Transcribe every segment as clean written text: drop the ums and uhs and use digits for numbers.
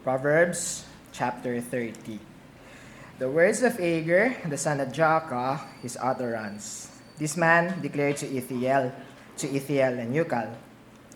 Proverbs chapter 30. The words of Agur, the son of Jakah, his utterance. This man declared to Ithiel and Ukal,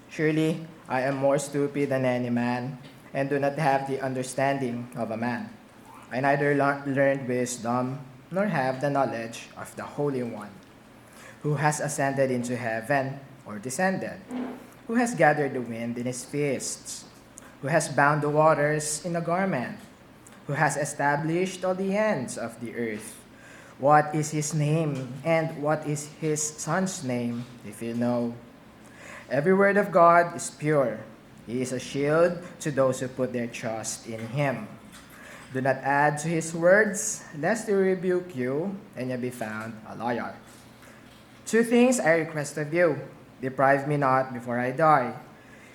surely I am more stupid than any man, and do not have the understanding of a man. I neither learned wisdom, nor have the knowledge of the Holy One, who has ascended into heaven, or descended, who has gathered the wind in his fists, who has bound the waters in a garment, who has established all the ends of the earth. What is his name, and what is his son's name, if you know? Every word of God is pure. He is a shield to those who put their trust in him. Do not add to his words, lest he rebuke you, and you be found a liar. Two things I request of you. Deprive me not before I die.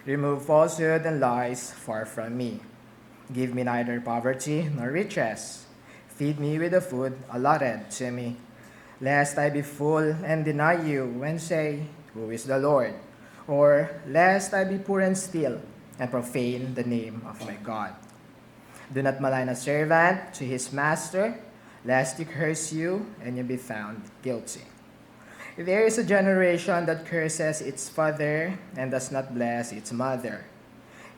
Remove falsehood and lies far from me. Give me neither poverty nor riches. Feed me with the food allotted to me, lest I be full and deny you when say, who is the Lord? Or lest I be poor and steal and profane the name of my God. Do not malign a servant to his master, lest he curse you and you be found guilty. There is a generation that curses its father and does not bless its mother.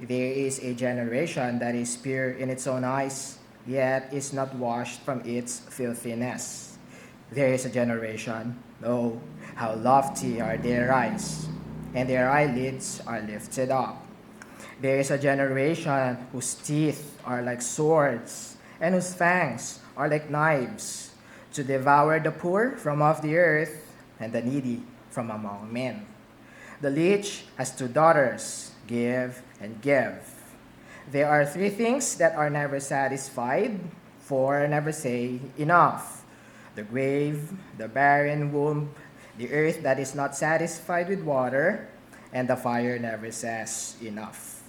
There is a generation that is pure in its own eyes, yet is not washed from its filthiness. There is a generation, oh, how lofty are their eyes, and their eyelids are lifted up. There is a generation whose teeth are like swords, and whose fangs are like knives, to devour the poor from off the earth, and the needy from among men. The leech has two daughters, give and give. There are three things that are never satisfied, four never say enough: the grave, the barren womb, the earth that is not satisfied with water, and the fire never says enough.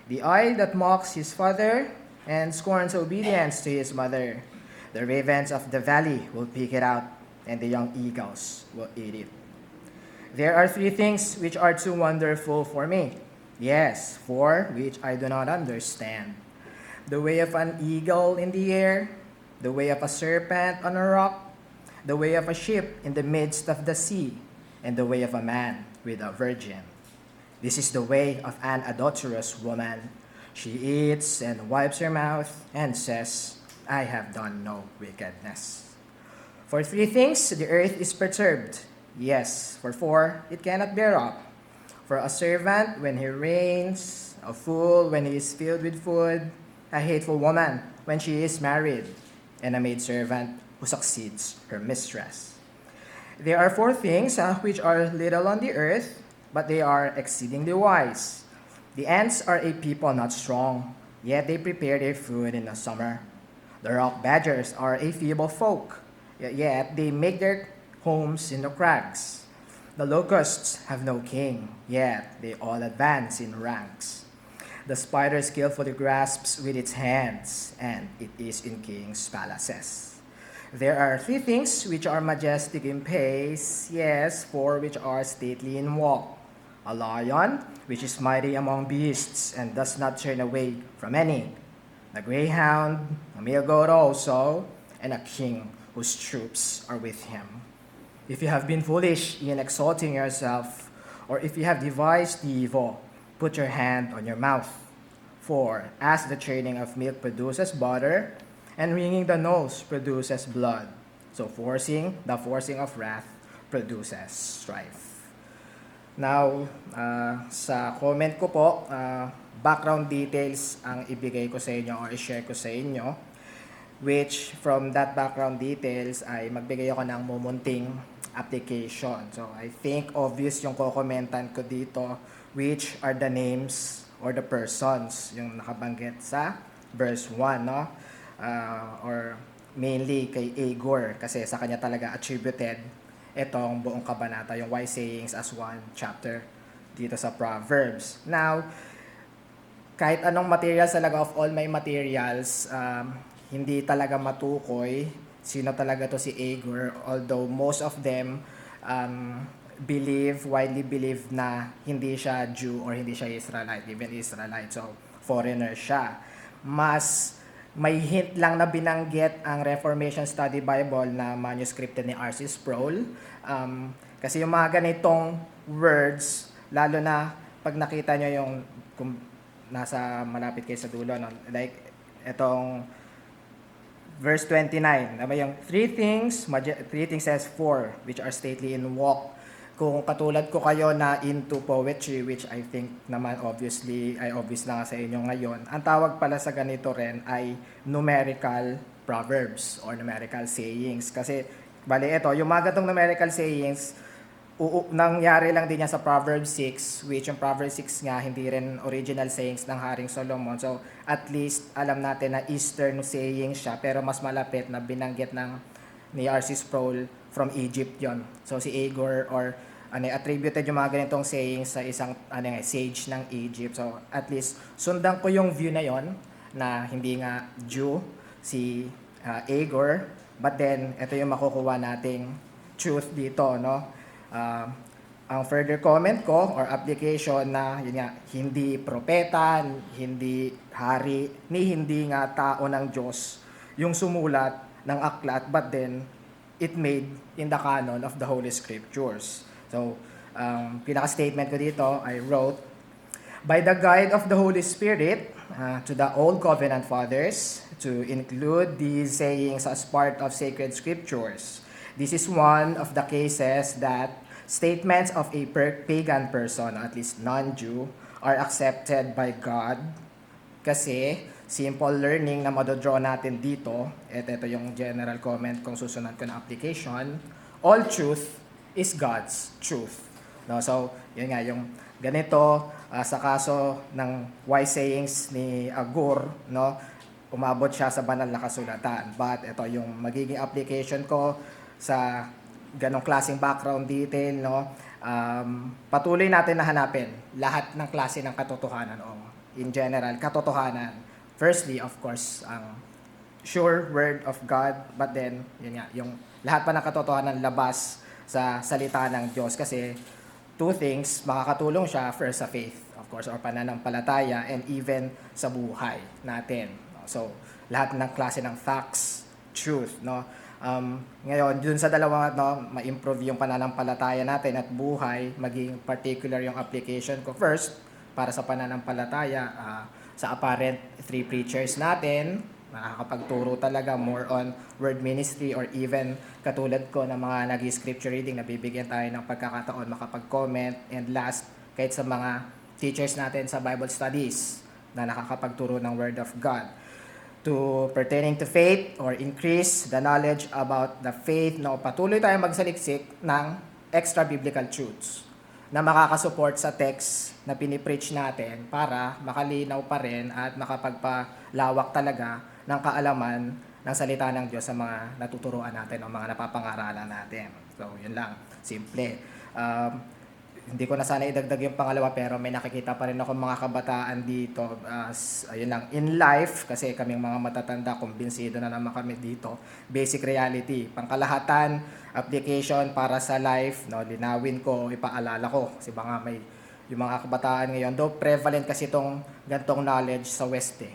The eye that mocks his father and scorns obedience to his mother. The ravens of the valley will pick it out, and the young eagles will eat it. There are three things which are too wonderful for me. Yes, four which I do not understand. The way of an eagle in the air, the way of a serpent on a rock, the way of a ship in the midst of the sea, and the way of a man with a virgin. This is the way of an adulterous woman. She eats and wipes her mouth and says, I have done no wickedness. For three things the earth is perturbed. Yes, for four it cannot bear up. For a servant when he reigns, a fool when he is filled with food, a hateful woman when she is married, and a maidservant who succeeds her mistress. There are four things which are little on the earth, but they are exceedingly wise. The ants are a people not strong, yet they prepare their food in the summer. The rock badgers are a feeble folk, yet they make their homes in the crags. The locusts have no king, yet they all advance in ranks. The spider skillfully grasps with its hands, and it is in kings' palaces. There are three things which are majestic in pace, yes, four which are stately in walk. A lion, which is mighty among beasts, and does not turn away from any. A greyhound, a male goat also, and a king whose troops are with him. If you have been foolish in exalting yourself, or if you have devised evil, put your hand on your mouth. For as the churning of milk produces butter, and wringing the nose produces blood, so the forcing of wrath produces strife. Now, sa comment ko po, background details ang ibigay ko sa inyo or i-share ko sa inyo, which from that background details ay magbigay ako ng mumunting application. So I think obvious yung kokomentan ko dito, which are the names or the persons yung nakabanggit sa verse 1, no? Or mainly kay Agur, kasi sa kanya talaga attributed itong buong kabanata, yung wise sayings as one chapter dito sa Proverbs. Now, kahit anong materials talaga, of all my materials, hindi talaga matukoy sino talaga to si Agur, although most of them widely believe na hindi siya Jew or hindi siya Israelite, even Israelite, so foreigner siya. mas may hint lang na binanggit ang Reformation Study Bible na manuscripted ni R.C. Sproul. Kasi yung mga ganitong words, lalo na pag nakita nyo yung kung nasa malapit kayo sa dulo, no? Like itong verse 29, diba yung three things says four, which are stately in walk. Kung katulad ko kayo na into poetry, which I think naman obvious na nga sa inyo ngayon, ang tawag pala sa ganito rin ay numerical proverbs or numerical sayings. Kasi, bali ito, yung mga gatong numerical sayings, nangyari lang din yan sa Proverbs 6, which yung Proverbs 6 nga, hindi rin original sayings ng Haring Solomon. So, at least, alam natin na Eastern saying siya, pero mas malapit na binanggit ni R.C. Sproul from Egypt yon. So, si Agur or attributed yung mga ganitong sayings sa isang sage ng Egypt. So, at least, sundan ko yung view na yon na hindi nga Jew, si Agur, but then, ito yung makukuha nating truth dito, no? Ang further comment ko or application na, yun nga, hindi propeta, hindi hari, ni hindi nga tao ng Diyos yung sumulat ng aklat, but then, it made in the canon of the Holy Scriptures. So, pinaka-statement ko dito, I wrote, by the guide of the Holy Spirit, to the Old Covenant Fathers, to include these sayings as part of sacred scriptures. This is one of the cases that statements of a pagan person, at least non-Jew, are accepted by God kasi simple learning na madodraw natin dito, at ito yung general comment kung susunod ko na application, all truth is God's truth. No, so, yun nga, yung ganito, sa kaso ng wise sayings ni Agur, no, umabot siya sa banal na kasulatan. But ito yung magiging application ko sa ganong klaseng background detail, no, patuloy natin na hanapin lahat ng klase ng katotohanan, o in general, katotohanan. Firstly, of course, ang sure word of God, but then, yun nga, yung lahat pa ng katotohanan labas sa salita ng Diyos, kasi two things, makakatulong siya, first sa faith, of course, or pananampalataya, and even sa buhay natin. So, lahat ng klase ng facts, truth, no? Ngayon, dun sa dalawa, no, ma-improve yung pananampalataya natin at buhay, maging particular yung application ko. First, para sa pananampalataya, sa apparent three preachers natin, nakakapagturo talaga more on word ministry, or even katulad ko na mga nag-scripture reading, nabibigyan tayo ng pagkakataon makapag-comment. And last, kahit sa mga teachers natin sa Bible studies na nakakapagturo ng Word of God. To pertaining to faith or increase the knowledge about the faith, no, patuloy tayong magsaliksik ng extra biblical truths na makakasupport sa text na pinipreach natin para makalinaw pa rin at makapagpalawak talaga ng kaalaman ng salita ng Diyos sa mga natuturuan natin o mga napapangaralan natin. So, yun lang. Simple. Hindi ko na sana idagdag yung pangalawa, pero may nakikita pa rin ako mga kabataan dito. Ayun lang, in life, kasi kaming mga matatanda, kumbinsido na naman kami dito. Basic reality, pangkalahatan, application para sa life, no, linawin ko, ipaalala ko. Kasi baka may yung mga kabataan ngayon, though prevalent kasi itong gantong knowledge sa West eh.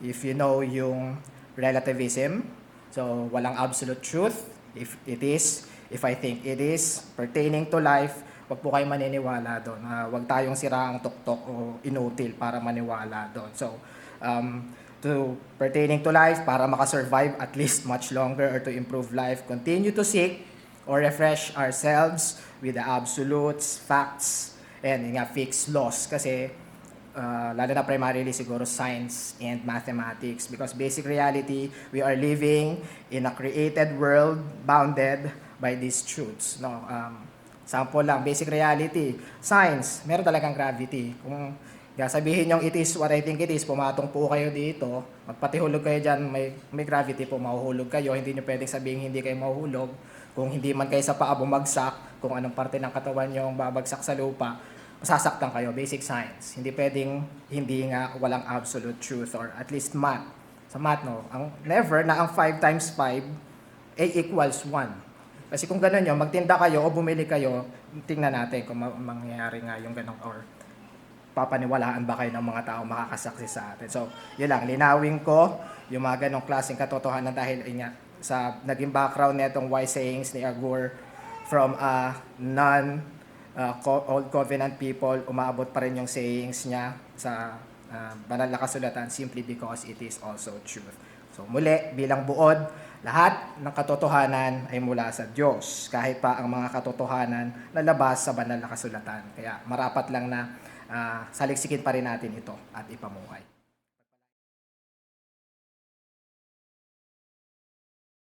If you know yung relativism, so walang absolute truth. If I think it is pertaining to life, wag po kayo maniniwala doon. Wag tayong siraang tuktok o inutil para maniwala doon. So, pertaining to life, para makasurvive at least much longer or to improve life, continue to seek or refresh ourselves with the absolutes, facts, and fixed laws. Kasi, lalo na primarily siguro science and mathematics, because basic reality, we are living in a created world bounded by these truths. No, sample lang, basic reality, science, meron talagang gravity. Kung sabihin nyo it is what I think it is, pumatong po kayo dito, magpatihulog kayo dyan, may gravity po, mahuhulog kayo. Hindi nyo pwedeng sabihin hindi kayo mahuhulog. Kung hindi man kayo sa paa bumagsak, kung anong parte ng katawan nyo ang babagsak sa lupa, masasaktan kayo. Basic science. Hindi pwedeng hindi nga walang absolute truth, or at least math. Sa math, no, never na ang 5 times 5 A equals 1. Kasi kung gano'n yun, magtinda kayo o bumili kayo, tingnan natin kung mangyayari nga yung gano'n, or papaniwalaan ba kayo ng mga tao makakasaksi sa atin? So, yun lang, linawin ko yung mga ganong klaseng katotohanan dahil nga sa naging background nitong wise sayings ni Agur from a Old Covenant people, umaabot pa rin yung sayings niya sa banal na kasulatan simply because it is also truth. So muli, bilang buod, lahat ng katotohanan ay mula sa Diyos, kahit pa ang mga katotohanan na labas sa banal na kasulatan. Kaya marapat lang na saliksikin pa rin natin ito at ipamuhay.